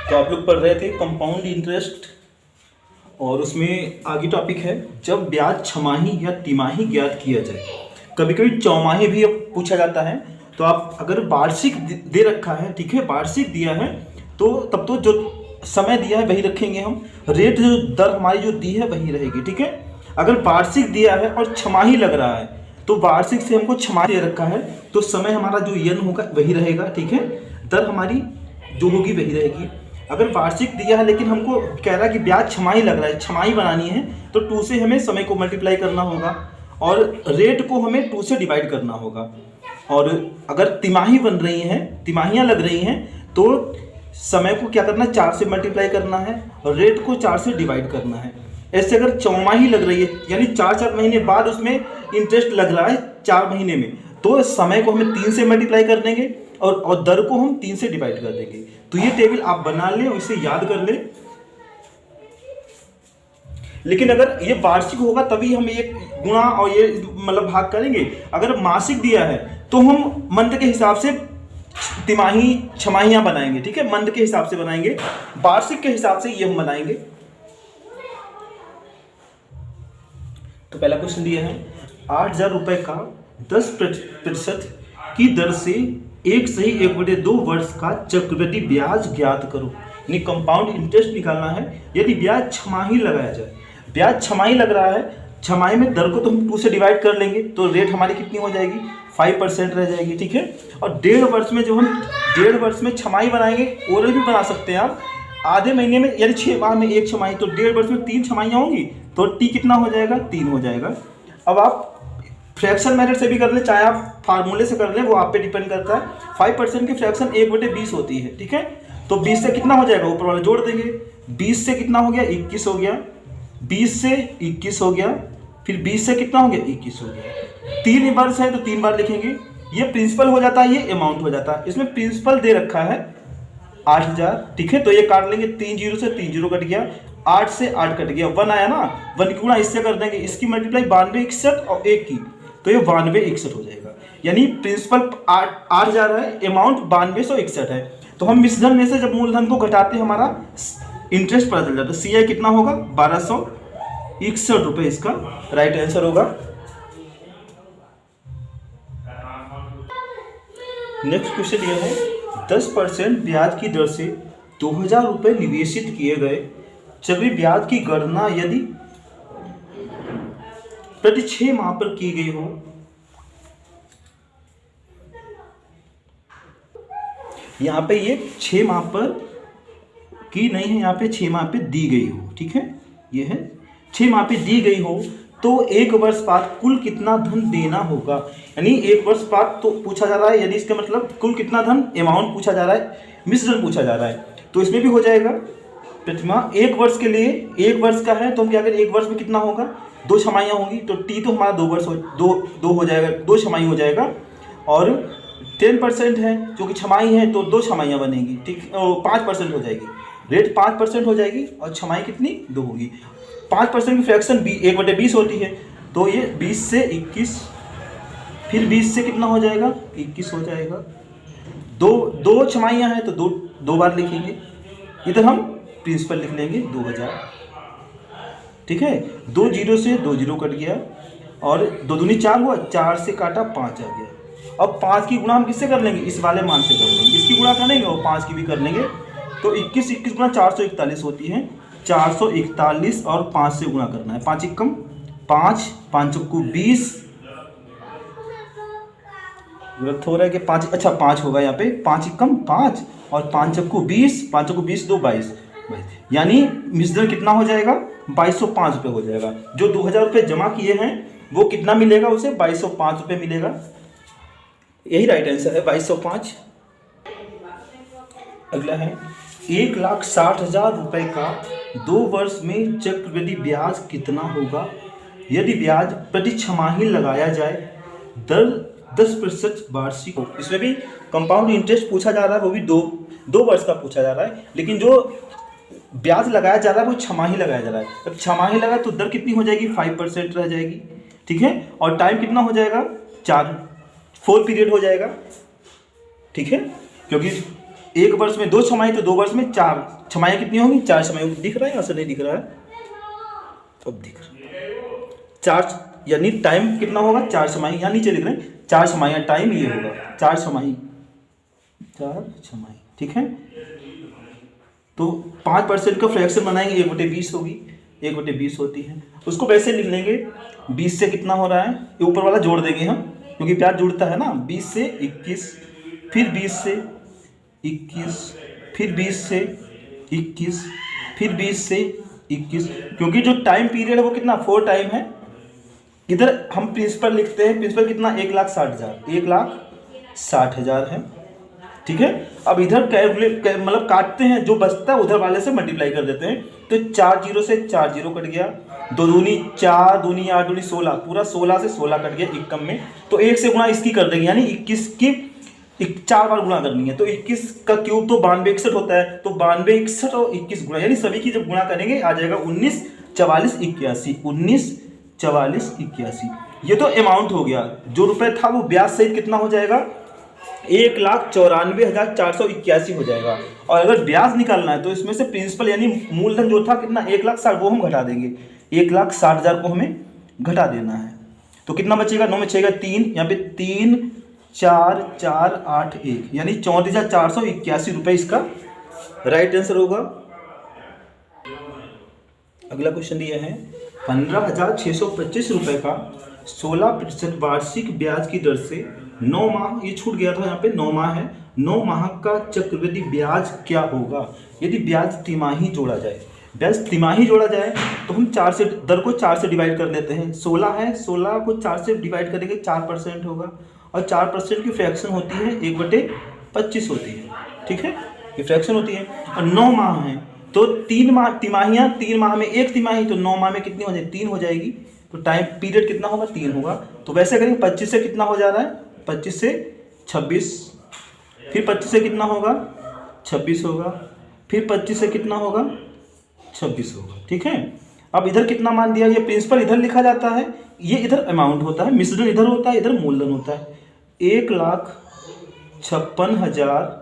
तो आप लोग पढ़ रहे थे कंपाउंड इंटरेस्ट और उसमें आगे टॉपिक है जब ब्याज छमाही या तिमाही ज्ञात किया जाए। कभी कभी चौमाही भी पूछा जाता है। तो आप अगर वार्षिक दे रखा है, ठीक है, वार्षिक दिया है तो तब तो जो समय दिया है वही रखेंगे हम, रेट जो दर हमारी जो दी है वही रहेगी, ठीक है। अगर वार्षिक दिया है और छमाही लग रहा है तो वार्षिक से हमको छमाही दे रखा है तो समय हमारा जो यन होगा वही रहेगा, ठीक है, दर हमारी जो होगी वही रहेगी। अगर वार्षिक दिया है लेकिन हमको कह रहा है कि ब्याज छमाही लग रहा है, छमाही बनानी है तो 2 से हमें समय को मल्टीप्लाई करना होगा और रेट को हमें 2 से डिवाइड करना होगा। और अगर तिमाही बन रही हैं, तिमाहियाँ लग रही हैं तो समय को क्या करना है, 4 से मल्टीप्लाई करना है और रेट को 4 से डिवाइड करना है। ऐसे अगर चौमाही लग रही है यानी 4-4 महीने बाद उसमें इंटरेस्ट लग रहा है 4 महीने में, तो समय को हमें 3 से मल्टीप्लाई कर देंगे और दर को हम 3 से डिवाइड कर देंगे। तो ये टेबल आप बना लें और इसे याद कर लें। लेकिन अगर ये वार्षिक होगा तभी हम ये गुणा और ये मतलब भाग करेंगे। अगर मासिक दिया है तो हम मंथ के हिसाब से तिमाही छमाहियां बनाएंगे, ठीक है, मंथ के हिसाब से बनाएंगे। वार्षिक के हिसाब से ये हम बनाएंगे। तो पहला क्वेश्चन दिया है 8,000 रुपए का 10% की दर से 1/2 वर्ष का चक्रवृद्धि ब्याज ज्ञात करो। यानी कंपाउंड इंटरेस्ट निकालना है यदि ब्याज छमाही लगाया जाए। ब्याज छमाही लग रहा है, छमाही में दर को तो हम 2 से डिवाइड कर लेंगे तो रेट हमारी कितनी हो जाएगी, 5% रह जाएगी, ठीक है। और 1.5 वर्ष में जो हम 1.5 वर्ष में छमाही बनाएंगे, ओरल भी बना सकते हैं आप, आधे महीने में यानी 6 माह में 1 छमाही, तो 1.5 वर्ष में 3 छमाहियाँ होंगी तो टी कितना हो जाएगा, 3 हो जाएगा। अब आप फ्रैक्शन मेथड से भी कर लें चाहे आप फार्मूले से कर लें, वो आप पे डिपेंड करता है। 5% की फ्रैक्शन 1/20 होती है, ठीक है। तो 20 से कितना हो जाएगा, ऊपर वाला जोड़ देंगे। 20 से कितना हो गया, 21 हो गया, 20 से 21 हो गया, फिर 20 से कितना हो गया, 21 हो गया। 3 वर्ष है तो 3 बार लिखेंगे। ये प्रिंसिपल हो जाता है, ये अमाउंट हो जाता है। इसमें प्रिंसिपल दे रखा है 8,000, ठीक है, तो ये काट लेंगे, 3 जीरो से 3 जीरो कट गया, 8 से 8 कट गया, 1 आया ना, 1 की गुणा इससे कर देंगे, इसकी मल्टीप्लाई 92 61 और 1 की, तो ये 92 61 हो जाएगा। यानी प्रिंसिपल 8,000 है, अमाउंट 9261 है। तो हम मिश्रधन में से जब मूलधन को घटाते हैं हमारा इंटरेस्ट पता चल जाता है। CI कितना होगा, 1261 रुपये इसका राइट आंसर होगा। नेक्स्ट क्वेश्चन ये है 10% ब्याज की दर से 2,000 रुपये निवेशित किए गए चक्रवृद्धि ब्याज की गणना यदि प्रति 6 माह पर की गई हो। यहाँ पे ये 6 माह पर की नहीं है, यहाँ पे 6 माह पे दी गई हो, ठीक है, ये है 6 माह पे दी गई हो तो 1 वर्ष बाद कुल कितना धन देना होगा। यानी 1 वर्ष बाद तो पूछा जा रहा है, यदि इसका मतलब कुल कितना धन, अमाउंट पूछा जा रहा है, मिश्रण पूछा जा रहा है, तो इसमें भी हो जाएगा। प्रतिमा 1 वर्ष के लिए 1 वर्ष का है तो हम क्या करें, 1 वर्ष में कितना होगा, 2 छमाहियाँ होंगी तो टी तो हमारा 2 वर्ष दो हो जाएगा, 2 छमाही हो जाएगा। और 10% है जो कि छमाही है तो 2 छमाहियाँ बनेगी, ठीक, 5% हो जाएगी, रेट 5% हो जाएगी और छमाही कितनी, 2 होगी। 5% की फ्रैक्शन 1/20 होती है तो ये 20 से 21, फिर 20 से कितना हो जाएगा, 21 हो जाएगा। 2 छमाहियाँ हैं तो 2 बार लिखेंगे। इधर हम प्रिंसिपल लिख लेंगे 2000, ठीक है। 2 जीरो से 2 जीरो कट गया और 2 दूनी 4 हुआ, 4 से काटा 5 आ गया। अब 5 की गुणा हम किससे कर लेंगे, इस वाले मान से कर लेंगे, इसकी गुणा कर लेंगे और 5 की भी कर लेंगे। तो 21 गुणा 441 होती है, 441 और 5 से गुणा करना है, 5 एकम 5, 5 चौको 20, गलत हो रहा है कि 5, अच्छा 5 होगा यहाँ पे, 5 एकम 5 और 5 चौको 20, 5 चौको 20 2 22, यानी मिश्रण कितना हो जाएगा, 2205 रुपये हो जाएगा। जो 2,000 रुपये जमा किए हैं वो कितना मिलेगा, उसे 2205 रुपये मिलेगा। यही राइट आंसर है, 2205। अगला है 1,60,000 रुपये का 2 वर्ष में चक्रवृद्धि ब्याज कितना होगा यदि ब्याज प्रति छमाही लगाया जाए, दर 10% वार्षिक हो। इसमें भी कंपाउंड इंटरेस्ट पूछा जा रहा है, वो भी 2 वर्ष का पूछा जा रहा है, लेकिन जो ब्याज लगाया जा रहा है वो छमाही लगाया जा रहा है। अब छमाही लगा तो दर कितनी हो जाएगी, 5% रह जाएगी, ठीक है, और टाइम कितना हो जाएगा, 4 पीरियड हो जाएगा, ठीक है, क्योंकि एक वर्ष में 2 छमाही, तो 2 वर्ष में 4 छमाहियाँ कितनी होंगी? 4 छमाही। दिख रहा है यहाँ से? नहीं दिख रहा है, अब दिख रहा है। 4 यानी टाइम कितना होगा? 4 छमाही। यहाँ नीचे लिख रहे हैं 4 छमाहियाँ, टाइम ये होगा 4 छमाही, 4 छमाही, ठीक है। तो 5% का फ्रैक्शन बनाएंगे, 1/20 होगी, 1/20 होती है। उसको वैसे लिख लेंगे 20 से कितना हो रहा है, ये ऊपर वाला जोड़ देंगे हम, क्योंकि ब्याज जुड़ता है ना। 20 से 21, फिर 20 से 21, फिर 20 से 21, फिर 20 से 21, क्योंकि जो टाइम पीरियड है वो कितना 4 टाइम है। इधर हम प्रिंसिपल लिखते हैं, प्रिंसिपल कितना 1,60,000, 1,60,000 है, ठीक है। अब इधर कैलकुलेट मतलब काटते हैं, जो बचता है उधर वाले से मल्टीप्लाई कर देते हैं। तो 4 जीरो से 4 जीरो कट गया, 2 दूनी 4, दूनी 8, दूनी 16, पूरा 16 से 16 कट गया इक्कम में। तो 1 से गुणा इसकी कर देंगे, यानी 21 की 4 बार गुणा करनी है। तो 21 का क्यूब तो 92 61 होता है, तो 92 61 और 21 गुणा, यानी सभी की जब गुणा करेंगे आ जाएगा 19 44 81, 19 44 81। ये तो अमाउंट हो गया। जो रुपए था वो ब्याज सहित कितना हो जाएगा? 1,94,481 हो जाएगा। और अगर ब्याज निकालना है तो इसमें से प्रिंसिपल यानी मूलधन जो था कितना 1,60,000, वो हम घटा देंगे, 1,60,000 को हमें घटा देना है। तो कितना बचेगा? 9 में बचेगा 3, यहाँ पे 3 4 4 8 1, यानी 34,481 रुपये इसका राइट आंसर होगा। अगला क्वेश्चन दिया है 15,625 रुपये का 16% वार्षिक ब्याज की दर से 9 माह, ये छूट गया था यहाँ पे, 9 माह है, 9 माह का चक्रवृद्धि ब्याज क्या होगा यदि ब्याज तिमाही जोड़ा जाए। ब्याज तिमाही जोड़ा जाए तो हम 4 से दर को 4 से डिवाइड कर लेते हैं। 16 है, 16 को 4 से डिवाइड करेंगे 4% होगा, और 4% की फ्रैक्शन होती है 1/25 होती है, ठीक है, ये फ्रैक्शन होती है। और 9 माह है तो 3 माह, तिमाहियाँ 3 माह में 1 तिमाही, तो 9 माह में कितनी हो जाएगी? 3 हो जाएगी। तो टाइम पीरियड कितना होगा? 3 होगा। तो वैसे करेंगे 25 से कितना हो जा रहा है? 25 से 26, फिर 25 से कितना होगा? 26 होगा, फिर 25 से कितना होगा? 26 होगा, ठीक है। अब इधर कितना मान दिया? ये प्रिंसिपल इधर लिखा जाता है, ये इधर अमाउंट होता है, मिश्रण इधर होता है, इधर मूलधन होता है। 1,56,000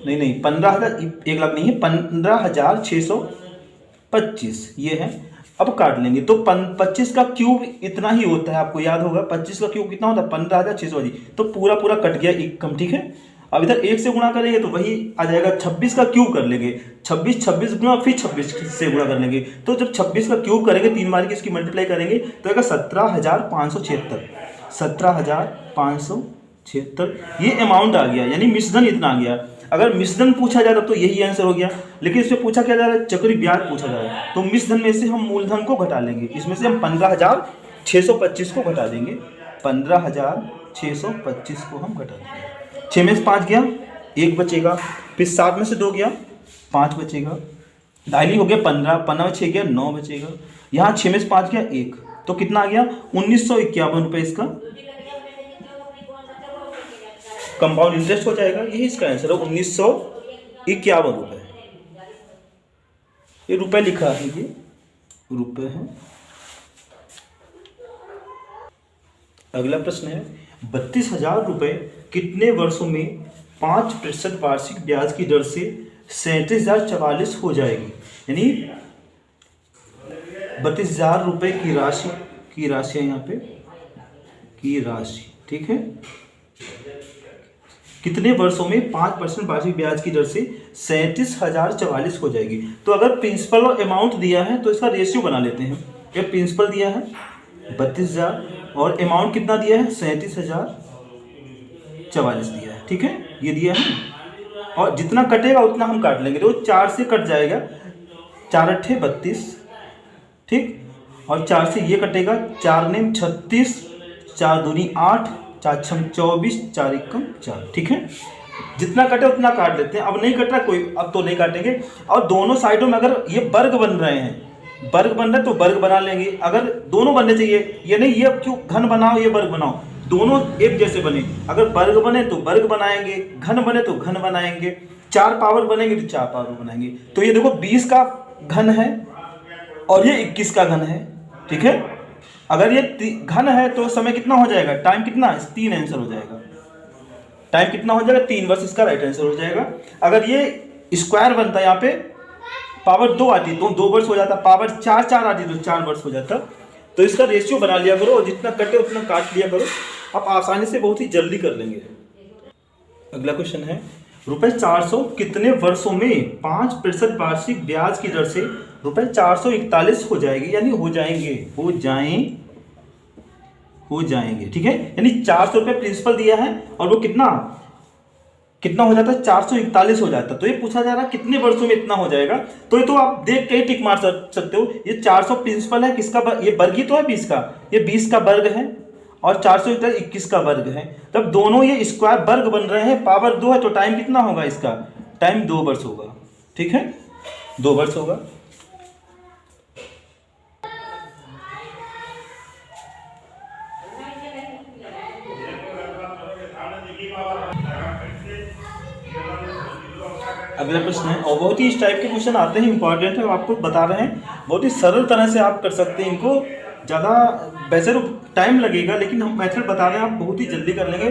नहीं 15,000, 1 लाख नहीं है, 15,625 ये है। अब काट लेंगे तो 25 का क्यूब इतना ही होता है, आपको याद होगा 25 का क्यूब कितना होता है? 15,625, तो पूरा पूरा कट गया इक्कम, ठीक है। अब इधर 1 से गुणा करेंगे तो वही आ जाएगा, 26 का क्यूब कर लेंगे, 26 गुणा, फिर 26 से गुणा कर लेंगे। तो जब 26 का क्यूब करेंगे 3 बार की इसकी मल्टीप्लाई करेंगे तो आएगा 17,576, 17,576 ये अमाउंट आ गया, यानी मिश्रण इतना आ गया। अगर मिश्रण पूछा जाए तो यही आंसर हो गया, लेकिन इसमें पूछा क्या जा रहा है? चक्रवृद्धि ब्याज पूछा जा रहा है। तो मिश्रण में से हम मूलधन को घटा लेंगे, इसमें से हम 15,625 को घटा देंगे, 15,625 को हम घटा देंगे। 6 में से 5 गया, 1 बचेगा, फिर 7 में से 2 गया, 5 बचेगा, डायली हो गया 15, 15 में 6 गया, 9 बचेगा। यहाँ 6 में से 5 गया, 1, तो कितना आ गया? 1951 रुपये इसका कंपाउंड इंटरेस्ट हो जाएगा। यही इसका आंसर है, 1951 रुपये। ये रुपए लिखा है, ये रुपए है। अगला प्रश्न है 32,000 रुपये कितने वर्षों में 5% वार्षिक ब्याज की दर से 37,044 हो जाएगी। यानी 32,000 रुपये की राशि है यहाँ पे, की राशि, ठीक है, कितने वर्षों में 5% वार्षिक ब्याज की दर से 37,044 हो जाएगी। तो अगर प्रिंसिपल और अमाउंट दिया है तो इसका रेशियो बना लेते हैं। ये प्रिंसिपल दिया है 32,000 और अमाउंट कितना दिया है? 37,044 दिया है, ठीक है, ये दिया है। और जितना कटेगा उतना हम काट लेंगे, तो 4 से कट जाएगा, 4 अट्ठे 32, ठीक, और 4 से ये कटेगा, 4 ने 36, 4 दूनी 8, 4 छम 24, 4 एकम 4, ठीक है। जितना कटे उतना काट लेते हैं। अब नहीं कट रहा कोई, अब तो नहीं काटेंगे। और दोनों साइडों में अगर ये वर्ग बन रहे हैं, वर्ग बन रहे हैं तो वर्ग बना लेंगे। अगर दोनों बनने चाहिए, ये नहीं ये क्यों घन बनाओ ये वर्ग बनाओ, दोनों एक जैसे बने। अगर वर्ग बने तो वर्ग बनाएंगे, घन बने तो घन बनाएंगे, 4 पावर बनेंगे तो 4 पावर बनाएंगे। तो ये देखो 20 का घन है और ये 21 का घन है, ठीक है। अगर ये घन है तो समय कितना हो जाएगा? टाइम कितना? 3 आंसर हो जाएगा। टाइम कितना हो जाएगा 3 वर्ष, इसका राइट आंसर हो जाएगा। अगर ये स्क्वायर बनता है यहाँ पे पावर 2 आती तो 2 वर्ष हो जाता, पावर 4 आती तो 4 वर्ष हो जाता। तो इसका रेशियो बना लिया करो और जितना कटे उतना काट लिया करो, आप आसानी से बहुत ही जल्दी कर लेंगे। अगला क्वेश्चन है ₹400 कितने वर्षों में 5% वार्षिक ब्याज की दर से ₹441 हो जाएगी, यानी हो जाएंगे, ठीक है। यानी 400 रुपये प्रिंसिपल दिया है और वो कितना हो जाता है 441 हो जाता है। तो ये पूछा जा रहा है कितने वर्षों में इतना हो जाएगा, तो ये तो आप देख के ही टिक मार सकते हो। ये 400 प्रिंसिपल है किसका, ये वर्ग ही तो है 20 का, ये 20 का वर्ग है और 421 का वर्ग है। तब दोनों ये स्क्वायर वर्ग बन रहे हैं, पावर 2 है तो टाइम कितना होगा इसका, टाइम 2 वर्ष होगा, ठीक है, 2 वर्ष होगा। अगला प्रश्न है, और बहुत ही इस टाइप के क्वेश्चन आते हैं, इंपॉर्टेंट है, आपको बता रहे हैं, बहुत ही सरल तरह से आप कर सकते हैं इनको। ज़्यादा वैसे तो टाइम लगेगा लेकिन हम मेथड बता रहे हैं, आप बहुत ही जल्दी कर लेंगे।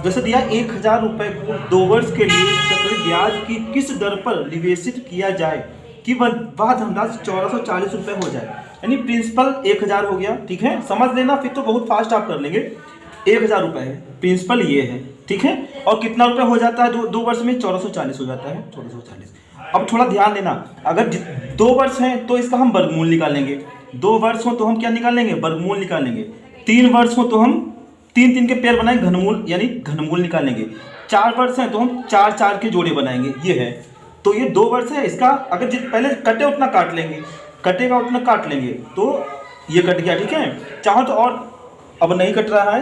जैसे दिया 1000 रुपये को 2 वर्ष के लिए चक्रवृद्धि ब्याज की किस दर पर निवेशित किया जाए कि वह धनराशि 1440 रुपये हो जाए। यानी प्रिंसिपल 1000 हो गया, ठीक है, समझ लेना, फिर तो बहुत फास्ट आप कर लेंगे। 1000 रुपये है, प्रिंसिपल ये है, ठीक है, और कितना रुपये हो जाता है 2 वर्ष में 1440 हो जाता है, 1440। अब थोड़ा ध्यान देना, अगर 2 वर्ष हैं तो इसका हम वर्गमूल निकालेंगे, 2 वर्ष हो तो हम क्या निकालेंगे, वर्गमूल निकालेंगे। 3 वर्ष हो तो हम 3 के पेयर बनाएंगे, घनमूल यानी घनमूल निकालेंगे। 4 वर्ष हैं तो हम 4 के जोड़े बनाएंगे, ये है। तो ये 2 वर्ष है, इसका अगर पहले कटे उतना काट लेंगे, कटेगा उतना काट लेंगे, तो ये कट गया, ठीक है। चाहो तो और अब नहीं कट रहा है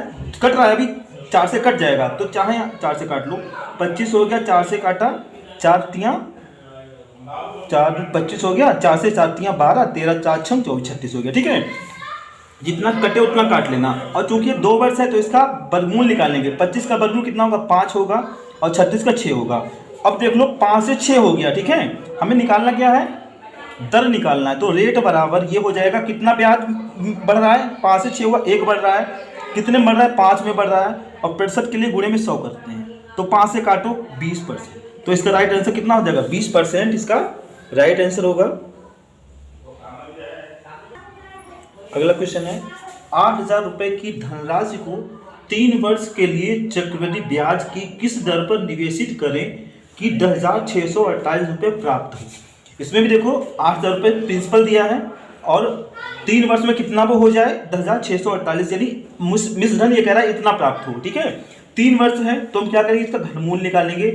अभी 4 से कट जाएगा, तो चाहे 4 से काट लो, 25 हो गया, 4 से काटा, 4 तियाँ 25 हो गया, 4 से 4 तियाँ 12, 13 4 6 24 36 हो गया, ठीक है। जितना कटे उतना काट लेना, और चूंकि ये 2 वर्ष है तो इसका वर्गमूल निकालेंगे। 25 का वर्गमूल कितना होगा, 5 होगा, और 36 का 6 होगा। अब देख लो 5 से 6 हो गया, ठीक है। हमें निकालना क्या है, दर निकालना है। तो रेट बराबर ये हो जाएगा, कितना ब्याज बढ़ रहा है, 5 से 6 हुआ, 1 बढ़ रहा है, कितने बढ़ रहा है, 5 में बढ़ रहा है, और 65 के लिए गुणे में 100 करते हैं, तो 5 से काटो 20%, तो इसका राइट आंसर कितना हो जाएगा, 20% इसका राइट आंसर होगा। अगला क्वेश्चन है, 8000 रुपये की धनराशि को 3 वर्ष के लिए चक्रवृद्धि ब्याज की किस दर पर निवेशित करें कि 10,648 रुपये प्राप्त हो। इसमें भी देखो 8000 रुपये प्रिंसिपल दिया है और 3 वर्ष में कितना वो हो जाए 10,648, यानी मिश्रण ये कह रहा है इतना प्राप्त हो, ठीक है। 3 वर्ष है तो हम क्या करेंगे, इसका घनमूल निकालेंगे।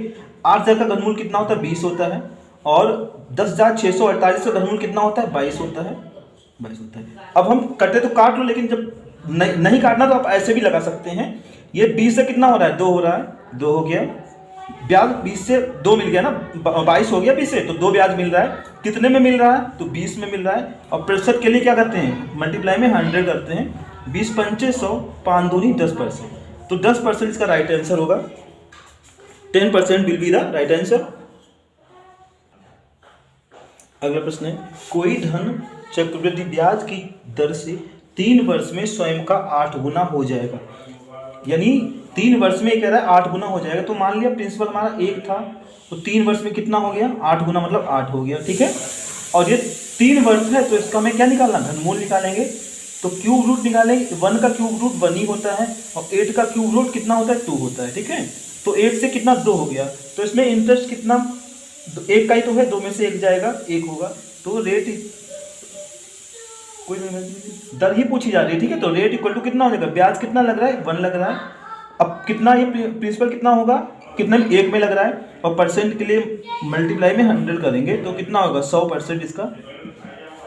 8000 का घनमूल कितना होता है, 20 होता है, और 10,648 का घनमूल कितना होता है, 22 होता है, 22 होता है। अब हम कटे तो काट लो, लेकिन जब नहीं काटना तो आप ऐसे भी लगा सकते हैं। ये 20 से कितना हो रहा है, 2 हो रहा है, 2 हो गया, ब्याज 20 से 2 मिल गया ना, 22 हो गया 20 से, तो 2 ब्याज मिल रहा है। कितने में मिल रहा है, तो 20 में मिल रहा है। और प्रतिशत के लिए क्या करते हैं, मल्टीप्लाई में 100 करते हैं, 20 पंचे 100, 5 दूनी 10%, तो 10% इसका राइट आंसर होगा। 10% will be the right answer. अगला प्रश्न है, कोई धन चक्रवृद्धि ब्याज की दर से 3 वर्ष में स्वयं का 8 गुना हो जाएगा। यानी 3 वर्ष में कह रहा है 8 गुना हो जाएगा। तो मान लिया प्रिंसिपल हमारा 1 था, तो 3 वर्ष में कितना हो गया, 8 गुना मतलब 8 हो गया, ठीक है। और ये 3 वर्ष है तो इसका हमें क्या निकालना, घनमूल निकालेंगे। तो क्यूब रूट निकालेंगे, 1 का क्यूब रूट 1 ही होता है, और 8 का क्यूब रूट कितना होता है, 2 होता है, ठीक है। तो 8 से कितना 2 हो गया, तो इसमें इंटरेस्ट कितना, 1 का ही तो है, 2 में से 1 जाएगा, 1 होगा। तो रेट कोई दर ही पूछी जा रही है, ठीक है। तो रेट इक्वल टू कितना हो जाएगा, ब्याज कितना लग रहा है, 1 लग रहा है। अब कितना ये प्रिंसिपल कितना होगा, कितना 1 में लग रहा है, और परसेंट के लिए मल्टीप्लाई में 100 करेंगे तो कितना होगा, 100% इसका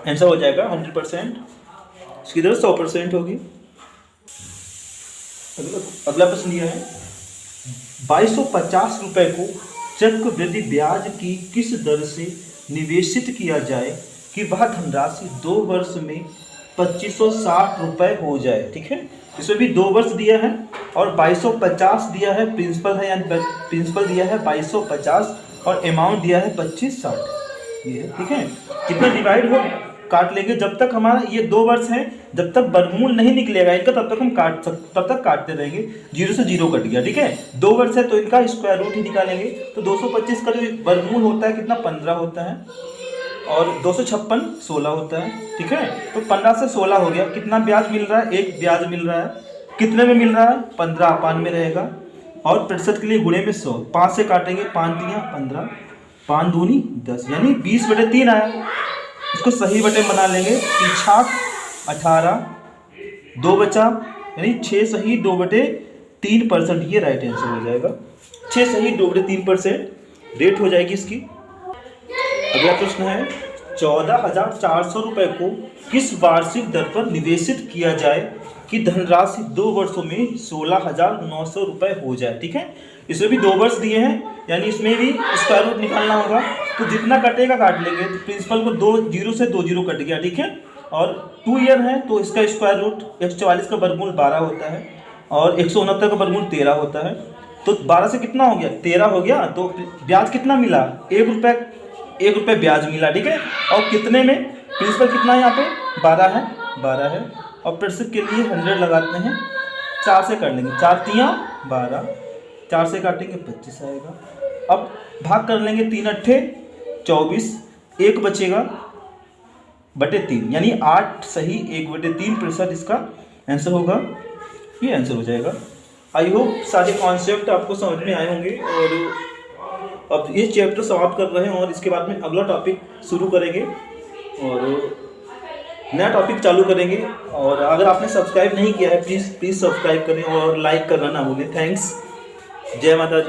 आंसर हो जाएगा। 100% इसकी तरह 100% होगी। अगला प्रश्न यह है, 2250 रुपये को चक्रवृद्धि ब्याज की किस दर से निवेशित किया जाए कि वह धनराशि 2 वर्ष में 2560 रुपये हो जाए, ठीक है। इसमें भी 2 वर्ष दिया है और 2250 दिया है, प्रिंसिपल है, यानी प्रिंसिपल दिया है 2250 और अमाउंट दिया है 2560, ये है, ठीक है। कितना डिवाइड हो काट लेंगे जब तक हमारा ये 2 वर्ष है, जब तक वर्गमूल नहीं निकलेगा इनका तब तक हम तब तक काटते रहेंगे। 0 से 0 कट गया, ठीक है। 2 वर्ष है तो इनका स्क्वायर रूट ही निकालेंगे। तो 225 का जो वर्गमूल होता है कितना, 15 होता है, और 256 16 होता है, ठीक है। तो 15 से 16 हो गया। कितना ब्याज मिल रहा है, 1 ब्याज मिल रहा है। कितने में मिल रहा है, 15 अपान में रहेगा, और प्रतिशत के लिए गुणे में 100। 5 से काटेंगे, 5 दिया 15, 5 दूनी 10, यानी 20/3 आया। इसको सही बटे बना लेंगे, 18, 2 बचा, यानी 6 सही 2/3%। ये राइट आंसर हो जाएगा। 6 सही 2/3% रेट हो जाएगी इसकी। अगला प्रश्न है, 14,400 रुपये को किस वार्षिक दर पर निवेशित किया जाए कि धनराशि 2 वर्षों में 16,900 रुपये हो जाए, ठीक है। इसमें भी 2 वर्ष दिए हैं, यानी इसमें भी स्क्वायर रूट निकालना होगा। तो जितना कटेगा काट लेंगे। तो प्रिंसिपल को 0 से 2 0 कट गया, ठीक है। और 2 ईयर है तो इसका स्क्वायर रूट 144 का वर्गमूल 12 होता है, और 169 का वर्गमूल 13 होता है। तो 12 से कितना हो गया, 13 हो गया। तो ब्याज कितना मिला, 1 रुपये ब्याज मिला, ठीक है। और कितने में, प्रिंसिपल कितना है यहाँ पे, 12 है। और प्रतिशत के लिए 100 लगाते हैं, 4 से कर लेंगे, 4 तियाँ 12, 4 से काटेंगे 25 आएगा। अब भाग कर लेंगे, 3 अट्ठे 24, 1 बचेगा /3, यानी 8 सही 1/3% इसका आंसर होगा। ये आंसर हो जाएगा। आई होप सारे कॉन्सेप्ट आपको समझ में आए होंगे। और अब ये चैप्टर समाप्त कर रहे हैं और इसके बाद में अगला टॉपिक शुरू करेंगे और नया टॉपिक चालू करेंगे। और अगर आपने सब्सक्राइब नहीं किया है प्लीज़ सब्सक्राइब करें और लाइक करना ना भूलें। थैंक्स, जय माता दी।